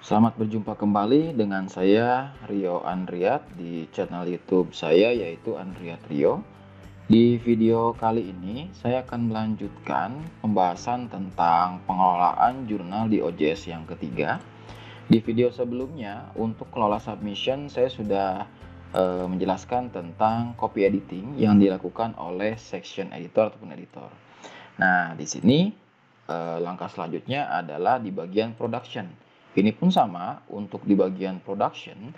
Selamat berjumpa kembali dengan saya Rio Andriat di channel YouTube saya yaitu Andriat Rio. Di video kali ini saya akan melanjutkan pembahasan tentang pengelolaan jurnal di OJS yang ketiga. Di video sebelumnya untuk kelola submission saya sudah menjelaskan tentang copy editing yang dilakukan oleh section editor ataupun editor. Nah, di sini langkah selanjutnya adalah di bagian production. Ini pun sama, untuk di bagian production,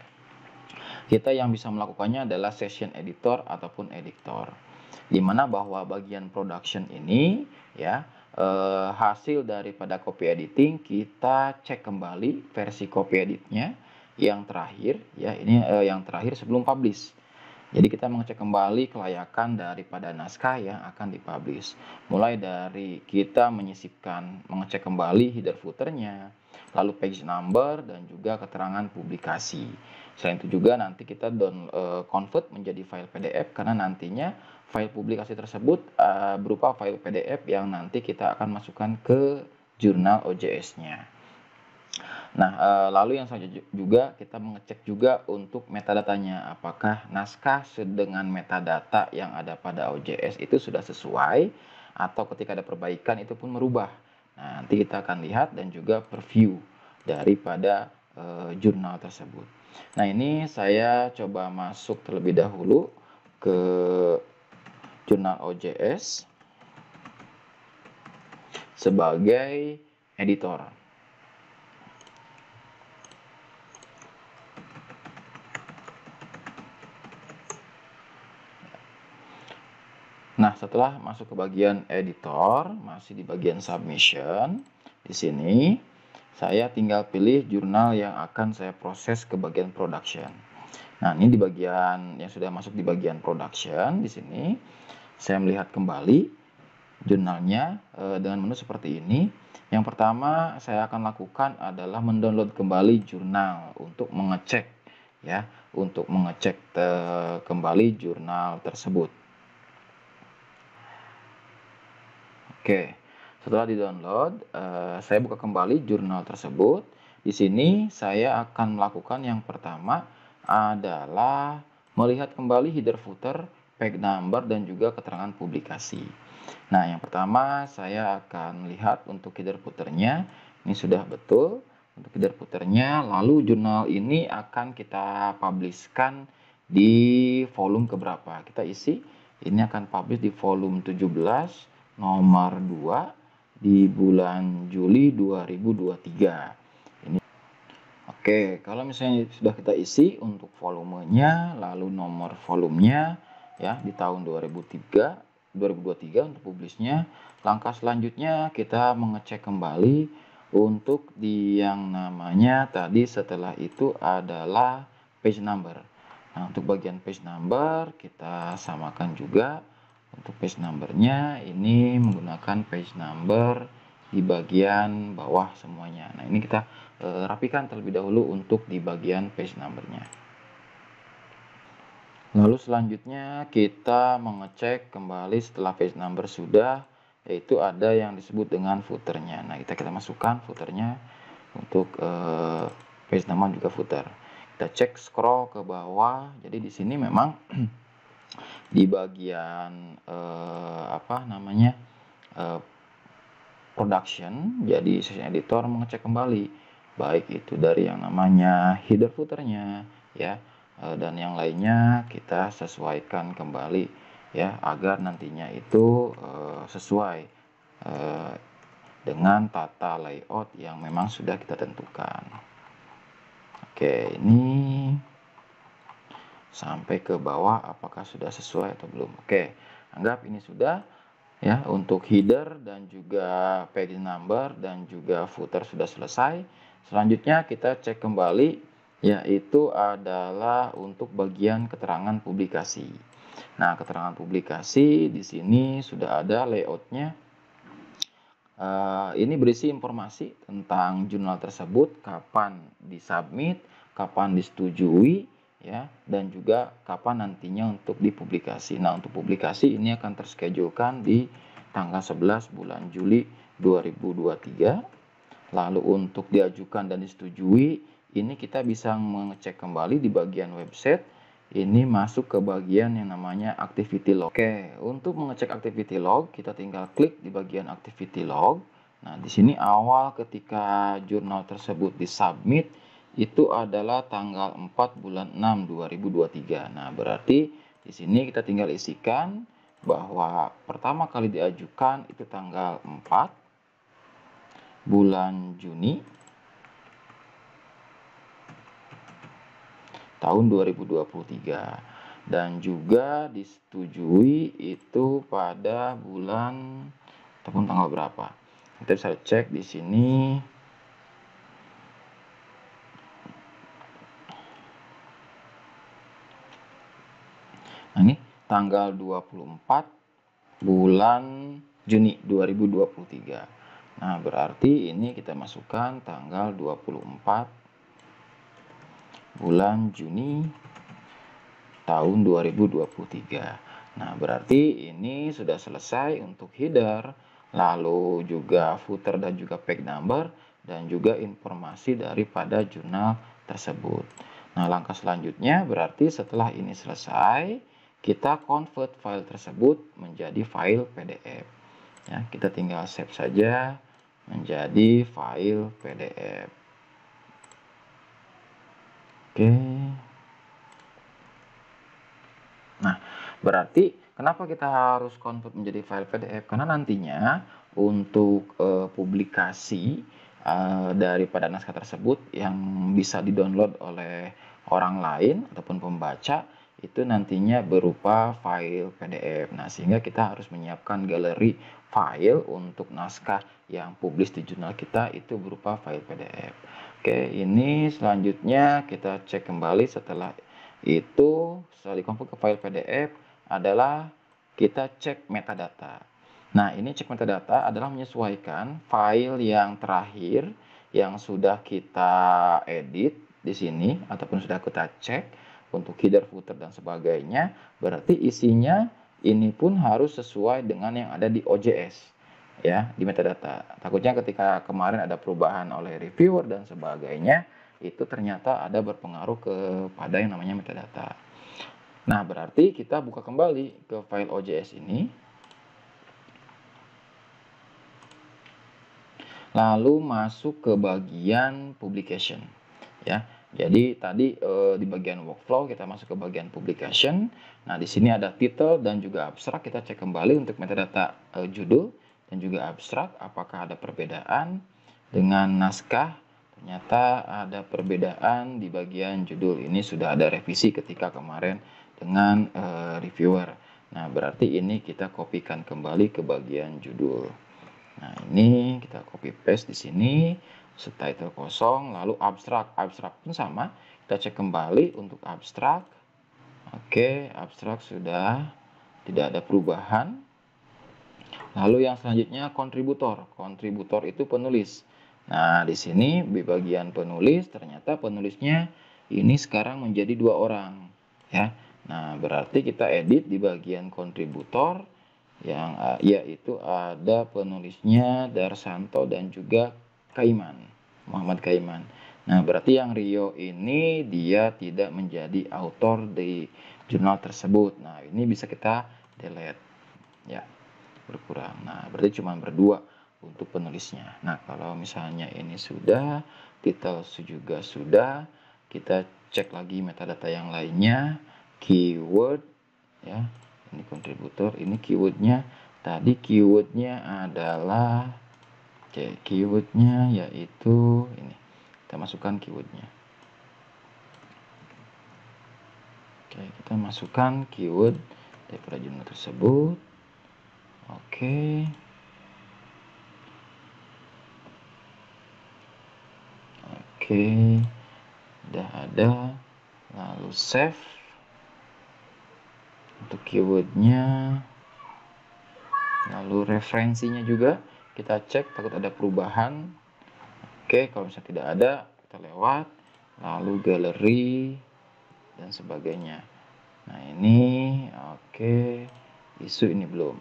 kita yang bisa melakukannya adalah session editor ataupun editor. Dimana bahwa bagian production ini ya hasil daripada copy editing kita cek kembali versi copy editnya yang terakhir ya ini yang terakhir sebelum publish. Jadi kita mengecek kembali kelayakan daripada naskah yang akan dipublish. Mulai dari kita menyisipkan, mengecek kembali header footernya, lalu page number dan juga keterangan publikasi. Selain itu juga nanti kita convert menjadi file PDF karena nantinya file publikasi tersebut berupa file PDF yang nanti kita akan masukkan ke jurnal OJS-nya. Nah, lalu yang selanjutnya juga kita mengecek juga untuk metadatanya. Apakah naskah dengan metadata yang ada pada OJS itu sudah sesuai atau ketika ada perbaikan itu pun merubah. Nah, nanti kita akan lihat dan juga preview daripada jurnal tersebut. Nah, ini saya coba masuk terlebih dahulu ke jurnal OJS sebagai editor. Nah, setelah masuk ke bagian editor, masih di bagian submission, di sini saya tinggal pilih jurnal yang akan saya proses ke bagian production. Nah, ini di bagian yang sudah masuk di bagian production, di sini saya melihat kembali jurnalnya dengan menu seperti ini. Yang pertama saya akan lakukan adalah mendownload kembali jurnal untuk mengecek ya, untuk mengecek kembali jurnal tersebut. Oke, setelah di-download, saya buka kembali jurnal tersebut. Di sini saya akan melakukan yang pertama adalah melihat kembali header footer, page number, dan juga keterangan publikasi. Nah, yang pertama saya akan lihat untuk header footernya, ini sudah betul. Untuk header footernya, lalu jurnal ini akan kita publishkan di volume keberapa. Kita isi, ini akan publish di volume 17. Nomor 2 di bulan Juli 2023. Ini. Oke, kalau misalnya sudah kita isi untuk volumenya, lalu nomor volumenya ya di tahun 2023 untuk publisnya, langkah selanjutnya kita mengecek kembali untuk di yang namanya tadi setelah itu adalah page number. Nah, untuk bagian page number kita samakan juga. Untuk page numbernya ini menggunakan page number di bagian bawah semuanya. Nah, ini kita rapikan terlebih dahulu untuk di bagian page numbernya. Lalu selanjutnya kita mengecek kembali setelah page number sudah, yaitu ada yang disebut dengan footernya. Nah, kita masukkan footernya untuk page nama juga footer. Kita cek scroll ke bawah. Jadi di sini memang di bagian production, jadi session editor mengecek kembali baik itu dari yang namanya header footernya ya dan yang lainnya kita sesuaikan kembali ya agar nantinya itu sesuai dengan tata layout yang memang sudah kita tentukan. Oke, ini sampai ke bawah apakah sudah sesuai atau belum. Oke, anggap ini sudah ya untuk header dan juga page number dan juga footer sudah selesai. Selanjutnya kita cek kembali yaitu adalah untuk bagian keterangan publikasi. Nah, keterangan publikasi di sini sudah ada layoutnya. Ini berisi informasi tentang jurnal tersebut, kapan disubmit, kapan disetujui, ya, dan juga kapan nantinya untuk dipublikasi. Nah, untuk publikasi ini akan terschedulekan di tanggal 11 bulan Juli 2023. Lalu untuk diajukan dan disetujui, ini kita bisa mengecek kembali di bagian website. Ini masuk ke bagian yang namanya activity log. Oke, untuk mengecek activity log, kita tinggal klik di bagian activity log. Nah, di sini awal ketika jurnal tersebut disubmit itu adalah tanggal 4 bulan 6 2023. Nah, berarti di sini kita tinggal isikan bahwa pertama kali diajukan itu tanggal 4 bulan Juni tahun 2023 dan juga disetujui itu pada bulan ataupun tanggal berapa. Kita bisa cek di sini. Nah, ini tanggal 24 bulan Juni 2023. Nah, berarti ini kita masukkan tanggal 24 bulan Juni tahun 2023. Nah, berarti ini sudah selesai untuk header, lalu juga footer dan juga page number, dan juga informasi daripada jurnal tersebut. Nah, langkah selanjutnya berarti setelah ini selesai, kita convert file tersebut menjadi file PDF. Ya, kita tinggal save saja menjadi file PDF. Oke. Nah, berarti kenapa kita harus convert menjadi file PDF? Karena nantinya untuk publikasi daripada naskah tersebut yang bisa di-download oleh orang lain ataupun pembaca itu nantinya berupa file PDF. Nah, sehingga kita harus menyiapkan galeri file untuk naskah yang publis di jurnal kita itu berupa file PDF. Oke, ini selanjutnya kita cek kembali setelah itu setelah di-convert ke file PDF adalah kita cek metadata. Nah, ini cek metadata adalah menyesuaikan file yang terakhir yang sudah kita edit di sini ataupun sudah kita cek untuk header, footer dan sebagainya. Berarti isinya ini pun harus sesuai dengan yang ada di OJS ya, di metadata. Takutnya ketika kemarin ada perubahan oleh reviewer dan sebagainya, itu ternyata ada berpengaruh kepada yang namanya metadata. Nah, berarti kita buka kembali ke file OJS ini. Lalu masuk ke bagian publication. Ya. Jadi tadi di bagian workflow kita masuk ke bagian publication. Nah, di sini ada title dan juga abstrak. Kita cek kembali untuk metadata judul dan juga abstrak apakah ada perbedaan dengan naskah. Ternyata ada perbedaan di bagian judul. Ini sudah ada revisi ketika kemarin dengan reviewer. Nah, berarti ini kita kopikan kembali ke bagian judul. Nah, ini kita copy paste di sini, subtitle kosong, lalu abstrak. Abstrak pun sama, kita cek kembali untuk abstrak. Oke, abstrak sudah tidak ada perubahan. Lalu yang selanjutnya kontributor. Kontributor itu penulis. Nah, di sini di bagian penulis ternyata penulisnya ini sekarang menjadi 2 orang, ya. Nah, berarti kita edit di bagian kontributor yang yaitu ada penulisnya Darsanto dan juga Kaiman, Muhammad Kaiman. Nah, berarti yang Rio ini dia tidak menjadi author di jurnal tersebut. Nah, ini bisa kita delete ya, berkurang. Nah, berarti cuma berdua untuk penulisnya. Nah, kalau misalnya ini sudah, title juga sudah, kita cek lagi metadata yang lainnya, keyword ya. Ini kontributor, ini keywordnya. Tadi keywordnya adalah keywordnya yaitu ini. Kita masukkan keywordnya. Oke, kita masukkan keyword daripada jurnal tersebut. Oke. Oke. Udah ada. Lalu save. Untuk keywordnya, lalu referensinya juga kita cek takut ada perubahan. Oke, kalau misalnya tidak ada kita lewat, lalu galeri dan sebagainya. Nah, ini oke, isu ini belum.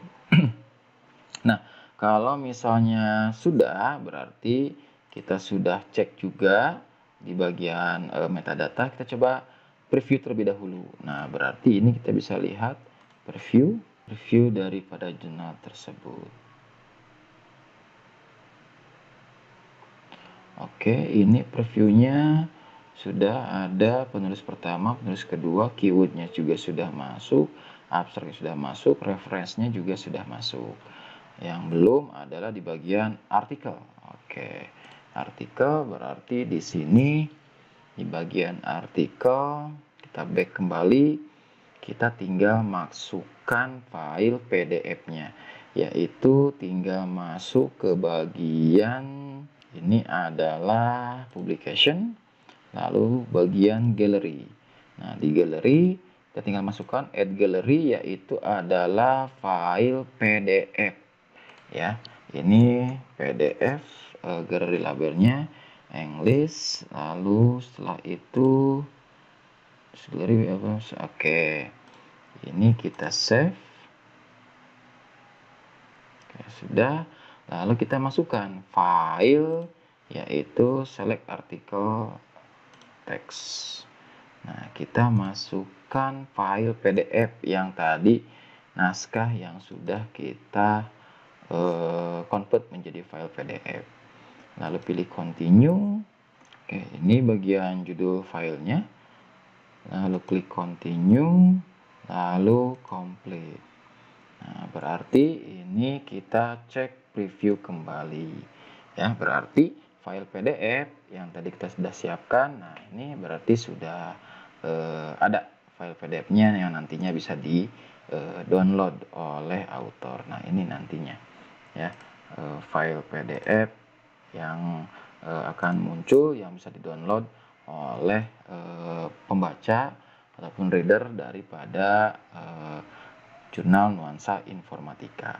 Nah, kalau misalnya sudah berarti kita sudah cek juga di bagian metadata. Kita coba preview terlebih dahulu. Nah, berarti ini kita bisa lihat preview daripada jurnal tersebut. Oke, ini previewnya sudah ada penulis pertama, penulis kedua, keywordnya juga sudah masuk, abstraknya sudah masuk, referensinya juga sudah masuk. Yang belum adalah di bagian artikel. Oke, artikel berarti di sini di bagian artikel kita back kembali, kita tinggal masukkan file PDF-nya, yaitu tinggal masuk ke bagian ini adalah publication, lalu bagian gallery. Nah, di gallery kita tinggal masukkan add gallery, yaitu adalah file PDF. Ya, ini PDF, gallery labelnya English, lalu setelah itu gallery apa? Oke, ini kita save. Oke, sudah. Lalu kita masukkan file, yaitu select article text. Nah, kita masukkan file PDF yang tadi, naskah yang sudah kita convert menjadi file PDF. Lalu pilih continue. Oke, ini bagian judul filenya. Lalu klik continue, lalu complete. Nah, berarti ini kita cek preview kembali. Ya, berarti file PDF yang tadi kita sudah siapkan. Nah, ini berarti sudah ada file PDF-nya yang nantinya bisa di download oleh author. Nah, ini nantinya ya file PDF yang akan muncul yang bisa di-download oleh pembaca ataupun reader daripada jurnal Nuansa Informatika.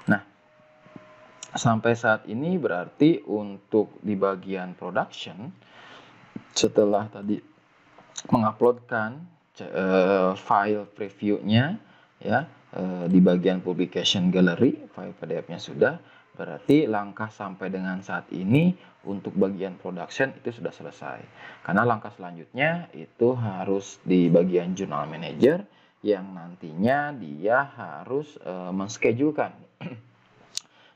Nah, sampai saat ini berarti untuk di bagian production, setelah tadi menguploadkan file previewnya ya di bagian publication gallery, file PDF-nya sudah, berarti langkah sampai dengan saat ini untuk bagian production itu sudah selesai. Karena langkah selanjutnya itu harus di bagian journal manager yang nantinya dia harus menschedulekan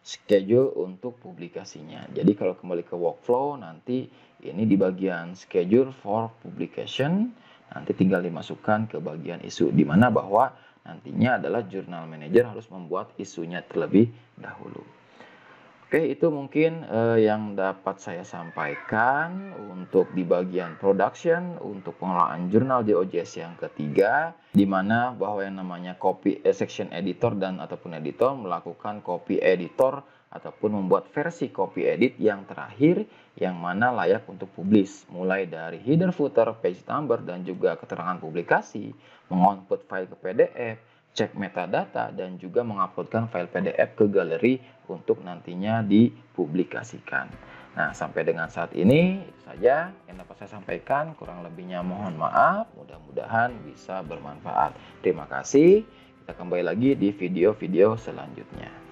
schedule untuk publikasinya. Jadi kalau kembali ke workflow, nanti ini di bagian schedule for publication, nanti tinggal dimasukkan ke bagian isu, di mana bahwa nantinya adalah journal manager harus membuat isunya terlebih dahulu. Oke, itu mungkin yang dapat saya sampaikan untuk di bagian production untuk pengelolaan jurnal JOJS yang ketiga, di mana bahwa yang namanya copy section editor dan ataupun editor melakukan copy editor ataupun membuat versi copy edit yang terakhir yang mana layak untuk publish, mulai dari header, footer, page number, dan juga keterangan publikasi, mengoutput file ke PDF, cek metadata, dan juga menguploadkan file PDF ke galeri untuk nantinya dipublikasikan. Nah, sampai dengan saat ini itu saja yang dapat saya sampaikan. Kurang lebihnya mohon maaf, mudah-mudahan bisa bermanfaat. Terima kasih. Kita kembali lagi di video-video selanjutnya.